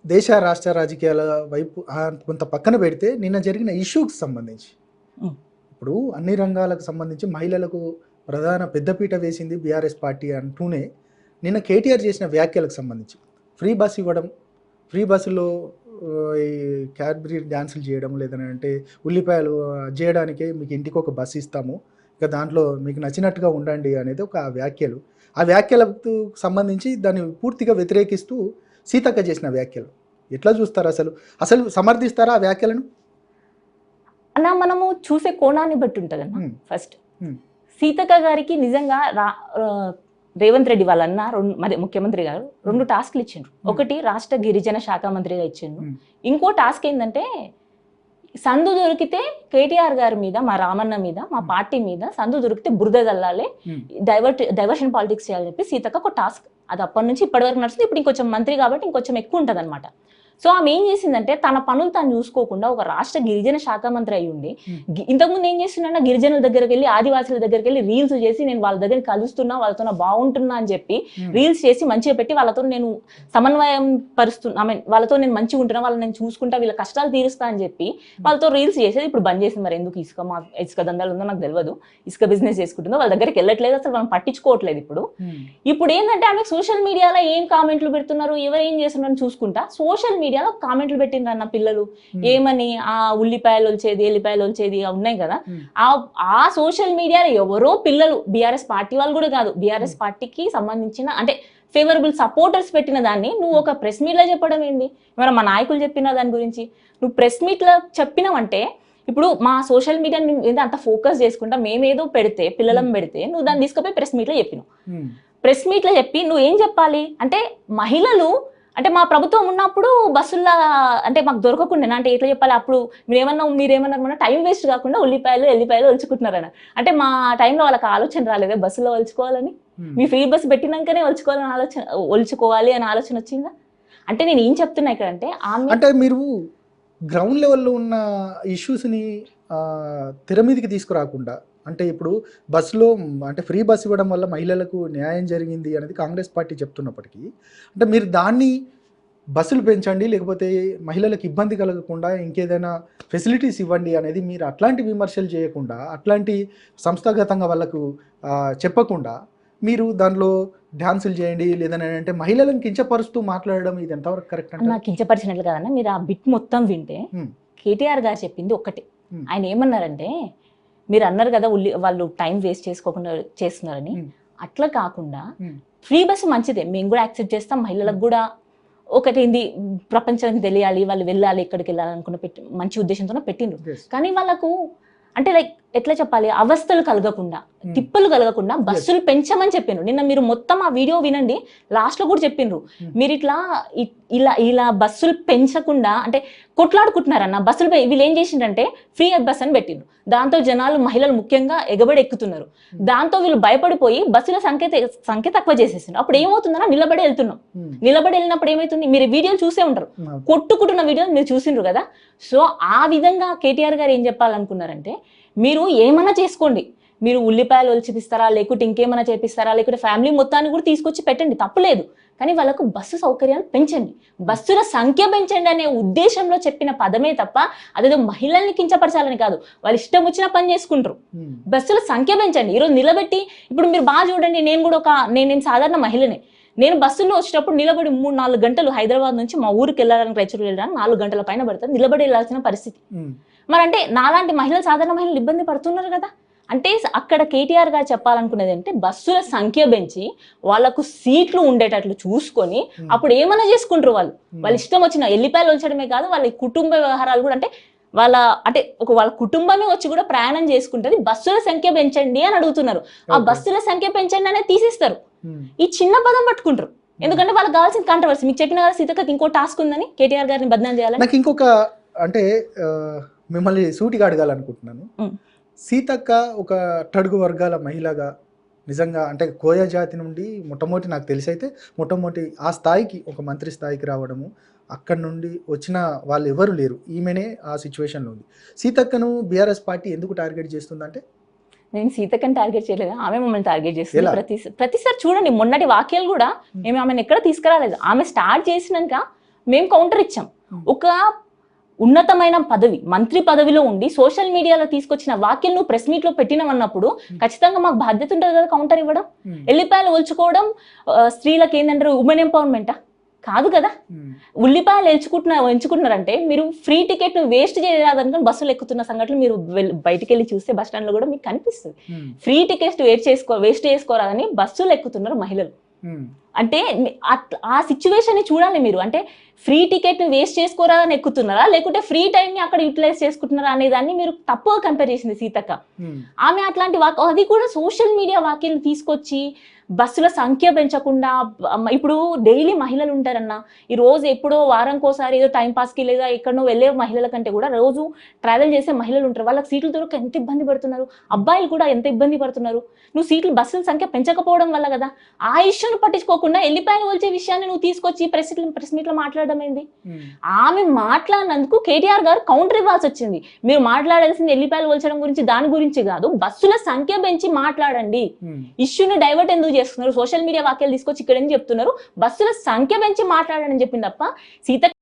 దేశ రాష్ట్ర రాజకీయాల వైపు కొంత పక్కన పెడితే నిన్న జరిగిన ఇష్యూకి సంబంధించి ఉమ్, ఇప్పుడు అన్ని రంగాలకు సంబంధించి మహిళలకు ప్రధాన పెద్దపీట వేసింది బీఆర్ఎస్ పార్టీ అంటూనే నిన్న కేటీఆర్ చేసిన వ్యాఖ్యలకు సంబంధించి ఫ్రీ బస్ ఇవ్వడం, ఫ్రీ బస్సులో ఈ క్యాడ్బరీ డ్యాన్సులు చేయడం, లేదంటే ఉల్లిపాయలు చేయడానికే మీకు ఇంటికి ఒక బస్సు ఇస్తాము, ఇక దాంట్లో మీకు నచ్చినట్టుగా ఉండండి అనేది ఒక వ్యాఖ్యలు. ఆ వ్యాఖ్యలకు సంబంధించి దాన్ని పూర్తిగా వ్యతిరేకిస్తూ సీతక్క చేసిన వ్యాఖ్యలు ఎట్లా చూస్తారు? అసలు అసలు సమర్థిస్తారా ఆ వ్యాఖ్యలను? అన్న మనము చూసే కోణాన్ని బట్టి ఉంటుంది అన్న. ఉమ్, ఫస్ట్ ఉమ్, సీతక్క గారికి నిజంగా రేవంత్ రెడ్డి వాళ్ళన్న మరి ముఖ్యమంత్రి గారు 2 టాస్క్లు ఇచ్చిండ్రు. ఒకటి రాష్ట్ర గిరిజన శాఖ మంత్రిగా ఇచ్చిండ్రు. ఉమ్, ఇంకో టాస్క్ ఏంటంటే సందు దొరికితే కేటీఆర్ గారి మీద, మా రామన్న మీద, మా పార్టీ మీద సందు దొరికితే బురద జల్లాలి, ఉమ్, డైవర్షన్ పాలిటిక్స్ చేయాలని చెప్పి సీతక్క ఒక టాస్క్. అది అప్పటి నుంచి ఇప్పటి వరకు నడుస్తుంది. ఇప్పుడు ఇంకొంచెం మంత్రి కాబట్టి ఇంకొంచెం ఎక్కువ ఉంటుంది అనమాట. సో ఆమె ఏం చేసిందంటే తన పనులు తాను చూసుకోకుండా ఒక రాష్ట్ర గిరిజన శాఖ మంత్రి అయి ఉండి ఇంతకుముందు ఏం చేస్తున్నా గిరిజనుల దగ్గరికి వెళ్ళి, ఆదివాసుల దగ్గరికి వెళ్ళి రీల్స్ చేసి నేను వాళ్ళ దగ్గర కలుస్తున్నా, వాళ్ళతో బాగుంటున్నా అని చెప్పి రీల్స్ చేసి మంచిగా పెట్టి వాళ్ళతో నేను సమన్వయం పరుస్తున్నా, వాళ్ళతో నేను మంచిగా ఉంటున్నా, వాళ్ళని నేను చూసుకుంటా, వీళ్ళ కష్టాలు తీరుస్తా అని చెప్పి వాళ్ళతో రీల్స్ చేసేది ఇప్పుడు బంద్ చేసింది. మరి ఎందుకు ఇసుక దందాలు ఉందో నాకు తెలియదు, ఇసుక బిజినెస్ చేసుకుంటుందో, వాళ్ళ దగ్గరికి వెళ్ళట్లేదు, అసలు మనం పట్టించుకోవట్లేదు. ఇప్పుడు ఏంటంటే ఆమె సోషల్ మీడియాలో ఏం కామెంట్లు పెడుతున్నారు, ఎవరు ఏం చేస్తున్నారని చూసుకుంటా సోషల్ మీడియాలో కామెంట్లు పెట్టిండ్రు అన్న పిల్లలు. ఏమని? ఆ ఉల్లిపాయలు వచ్చేది, ఎల్లిపాయలు వచ్చేది ఉన్నాయి కదా, ఆ సోషల్ మీడియాలో ఎవరో పిల్లలు, బీఆర్ఎస్ పార్టీ వాళ్ళు కూడా కాదు, బీఆర్ఎస్ పార్టీకి సంబంధించిన అంటే ఫేవరబుల్ సపోర్టర్స్ పెట్టిన దాన్ని నువ్వు ఒక ప్రెస్ మీట్లో చెప్పడం ఏంది? మరి మా నాయకులు చెప్పిన దాని గురించి నువ్వు ప్రెస్ మీట్లో చెప్పినావంటే, ఇప్పుడు మా సోషల్ మీడియా అంత ఫోకస్ చేసుకుంటా మేమేదో పెడితే, పిల్లలం పెడితే నువ్వు దాన్ని తీసుకుపోయి ప్రెస్ మీట్లో చెప్పినావు. ప్రెస్ మీట్లో చెప్పి నువ్వు ఏం చెప్పాలి అంటే, మహిళలు అంటే మా ప్రభుత్వం ఉన్నప్పుడు బస్సుల్లో అంటే మాకు దొరకకుండా, అంటే ఎట్లా చెప్పాలి, అప్పుడు మీరేమన్నారు టైం వేస్ట్ కాకుండా ఉల్లిపాయలు ఎల్లిపాయలు ఒలుచుకుంటున్నారని. అంటే మా టైంలో వాళ్ళకి ఆలోచన రాలేదే బస్సులో ఒలుచుకోవాలని? మీ ఫ్రీ బస్సు పెట్టినాకనే ఒలుచుకోవాలి అని ఆలోచన వచ్చిందా? అంటే నేను ఏం చెప్తున్నా ఇక్కడ అంటే మీరు గ్రౌండ్ లెవెల్లో ఉన్న ఇష్యూస్ని తెర మీదకి తీసుకురాకుండా, అంటే ఇప్పుడు బస్సులో అంటే ఫ్రీ బస్ ఇవ్వడం వల్ల మహిళలకు న్యాయం జరిగింది అనేది కాంగ్రెస్ పార్టీ చెప్తున్నప్పటికీ, అంటే మీరు దాన్ని బస్సులు పెంచండి, లేకపోతే మహిళలకు ఇబ్బంది కలగకుండా ఇంకేదైనా ఫెసిలిటీస్ ఇవ్వండి అనేది మీరు అట్లాంటి విమర్శలు చేయకుండా, అట్లాంటి సంస్థాగతంగా వాళ్ళకు చెప్పకుండా మీరు దానిలో డ్యాన్సులు చేయండి, లేదంటే మహిళలను కించపరుస్తూ మాట్లాడడం ఇది ఎంతవరకు కరెక్ట్ అంటే? నాకు కించపరిచినట్లు కదన్నా. మీరు ఆ బిట్ మొత్తం వింటే కేటీఆర్ గారు చెప్పింది ఒక్కటే. ఆయన ఏమన్నారంటే, మీరు అన్నారు కదా వాళ్ళు టైం వేస్ట్ చేసుకోకుండా చేస్తున్నారని, అట్లా కాకుండా ఫ్రీ బస్సు మంచిదే, మేము కూడా యాక్సెప్ట్ చేస్తాం, మహిళలకు కూడా ఒకటి ఏంది ప్రపంచానికి తెలియాలి, వాళ్ళు వెళ్ళాలి, ఎక్కడికి వెళ్ళాలనుకున్న మంచి ఉద్దేశంతో పెట్టిండ్రు. కానీ వాళ్ళకు అంటే లైక్ ఎట్లా చెప్పాలి, అవస్థలు కలగకుండా, తిప్పలు కలగకుండా బస్సులు పెంచమని చెప్పిండ్రు. నిన్న మీరు మొత్తం ఆ వీడియో వినండి, లాస్ట్ లో కూడా చెప్పిండ్రు మీరు ఇలా బస్సులు పెంచకుండా అంటే కొట్లాడుకుంటున్నారన్న బస్సులు. వీళ్ళు ఏం చేసిండ్రంటే ఫ్రీ బస్ అని పెట్టిండ్రు. దాంతో జనాలు, మహిళలు ముఖ్యంగా ఎగబడి ఎక్కుతున్నారు. దాంతో వీళ్ళు భయపడిపోయి బస్సుల సంఖ్య తక్కువ చేసేసిండ్రు. అప్పుడు ఏమవుతుందన్నా నిలబడి వెళ్తున్నాం. నిలబడి వెళ్ళినప్పుడు ఏమవుతుంది, మీరు వీడియోలు చూసే ఉంటారు, కొట్టుకుంటున్న వీడియోలు మీరు చూసిండ్రు కదా. సో ఆ విధంగా కేటీఆర్ గారు ఏం చెప్పాలనుకున్నారంటే, మీరు ఏమన్నా చేసుకోండి, మీరు ఉల్లిపాయలు ఒలిచిపిస్తారా, లేకుంటే ఇంకేమైనా చేపిస్తారా, లేకుంటే ఫ్యామిలీ మొత్తాన్ని కూడా తీసుకొచ్చి పెట్టండి, తప్పులేదు. కానీ వాళ్ళకు బస్సు సౌకర్యాలు పెంచండి, బస్సుల సంఖ్య పెంచండి అనే ఉద్దేశంలో చెప్పిన పదమే తప్ప అదేదో మహిళల్ని కించపరచాలని కాదు. వాళ్ళు ఇష్టం వచ్చిన పని చేసుకుంటారు. బస్సుల సంఖ్య పెంచండి. ఈరోజు నిలబెట్టి, ఇప్పుడు మీరు బాగా చూడండి, నేను కూడా నేను సాధారణ మహిళనే. నేను బస్సులో వచ్చేటప్పుడు నిలబడి 3-4 గంటలు హైదరాబాద్ నుంచి మా ఊరికి వెళ్ళడానికి, రైచూరు వెళ్ళడానికి 4 గంటల పైన పడుతుంది, నిలబడి వెళ్ళాల్సిన పరిస్థితి. మరి అంటే నాలాంటి మహిళలు, సాధారణ మహిళలు ఇబ్బంది పడుతున్నారు కదా. అంటే అక్కడ కేటీఆర్ గారు చెప్పాలనుకునేది అంటే, బస్సుల సంఖ్య పెంచి వాళ్ళకు సీట్లు ఉండేటట్లు చూసుకొని అప్పుడు ఏమైనా చేసుకుంటారు వాళ్ళు. వాళ్ళ ఇష్టం వచ్చిన ఎల్లిపాయలు వచ్చడమే కాదు, వాళ్ళ కుటుంబ వ్యవహారాలు కూడా, అంటే వాళ్ళ కుటుంబమే వచ్చి కూడా ప్రయాణం చేసుకుంటది. బస్సుల సంఖ్య పెంచండి అని అడుగుతున్నారు. ఆ బస్సుల సంఖ్య పెంచండి అనేది తీసేస్తారు, ఈ చిన్న పదం పట్టుకుంటారు. ఎందుకంటే వాళ్ళకి కావాల్సిన కాంట్రవర్సీ. మీకు చెప్పిన కదా సీతక్కకి ఇంకో టాస్క్ ఉందని, కేటీఆర్ గారిని బదనాం చేయాలని. నాకు ఇంకొక అంటే మిమ్మల్ని సూటిగా అడగాలనుకుంటున్నాను. సీతక్క ఒక అట్టడుగు వర్గాల మహిళగా నిజంగా అంటే కోయ జాతి నుండి మొట్టమొదటి నాకు తెలిసి అయితే మొట్టమొదటి ఆ స్థాయికి, ఒక మంత్రి స్థాయికి రావడము, అక్కడి నుండి వచ్చిన వాళ్ళు ఎవరు లేరు, ఈమెనే ఆ సిచ్యువేషన్లో ఉంది. సీతక్కను బీఆర్ఎస్ పార్టీ ఎందుకు టార్గెట్ చేస్తుందంటే, నేను సీతక్కని టార్గెట్ చేయలేదు, ఆమె మమ్మల్ని టార్గెట్ చేస్తుంది ప్రతిసారి. చూడండి మొన్నటి వాక్యాలు కూడా మేము ఆమెను ఎక్కడ తీసుకురాలేదు. ఆమె స్టార్ట్ చేసినాక మేము కౌంటర్ ఇచ్చాం. ఒక ఉన్నతమైన పదవి, మంత్రి పదవిలో ఉండి సోషల్ మీడియాలో తీసుకొచ్చిన వ్యాఖ్యలు నువ్వు ప్రెస్ మీట్ లో పెట్టినవన్నప్పుడు ఖచ్చితంగా మాకు బాధ్యత ఉంటుంది కదా కౌంటర్ ఇవ్వడం. ఎల్లిపాయలు ఒలుచుకోవడం స్త్రీలకు ఏంటంటారు ఉమెన్ ఎంపవర్మెంటా? కాదు కదా. ఉల్లిపాయలు ఎంచుకుంటున్నారంటే మీరు ఫ్రీ టికెట్ వేస్ట్ చేయరాదనుకుని బస్సులు ఎక్కుతున్న సంఘటనలు మీరు బయటికి వెళ్ళి చూస్తే బస్ స్టాండ్ లో కూడా మీకు కనిపిస్తుంది. ఫ్రీ టికెట్ వేస్ట్ చేసుకోరాదని బస్సులు ఎక్కుతున్నారు మహిళలు. అంటే ఆ సిచ్యువేషన్ ని చూడాలి మీరు. అంటే ఫ్రీ టికెట్ ని వేస్ట్ చేసుకోరాదని ఎక్కుతున్నారా లేకుంటే ఫ్రీ టైం ని అక్కడ యూటిలైజ్ చేసుకుంటున్నారా అనే దాన్ని మీరు తప్పుగా కంపేర్ చేసింది సీతక్క. ఆమె అట్లాంటి అది కూడా సోషల్ మీడియా వాక్యాలను తీసుకొచ్చి బస్సుల సంఖ్య పెంచకుండా, ఇప్పుడు డైలీ మహిళలు ఉంటారన్న, ఈ రోజు ఎప్పుడో వారంకోసారి ఏదో టైం పాస్కి లేదా ఎక్కడనో వెళ్ళే మహిళల కంటే కూడా రోజు ట్రావెల్ చేసే మహిళలు ఉంటారు. వాళ్ళకి సీట్లు దొరక ఎంత ఇబ్బంది పడుతున్నారు, అబ్బాయిలు కూడా ఎంత ఇబ్బంది పడుతున్నారు. నువ్వు సీట్లు బస్సుల సంఖ్య పెంచకపోవడం వల్ల కదా. ఆ ఇష్యూను పట్టించుకోకుండా ఎల్లిపాయలు వచ్చే విషయాన్ని నువ్వు తీసుకొచ్చి ప్రెస్ మీట్ లో మాట్లాడడం ఏంది? ఆమె మాట్లాడినందుకు కేటీఆర్ గారు కౌంటర్ ఇవ్వాల్సి వచ్చింది. మీరు మాట్లాడాల్సింది ఎల్లిపాయలు వల్చడం గురించి, దాని గురించి కాదు, బస్సుల సంఖ్య పెంచి మాట్లాడండి. ఇష్యూని డైవర్ట్ ఎందుకు చేస్తున్నారు? సోషల్ మీడియా వాక్యాలు తీసుకొచ్చి ఇక్కడ ఏం చెప్తున్నారు? బస్సుల సంఖ్య పెంచి మాట్లాడని చెప్పింది తప్ప సీత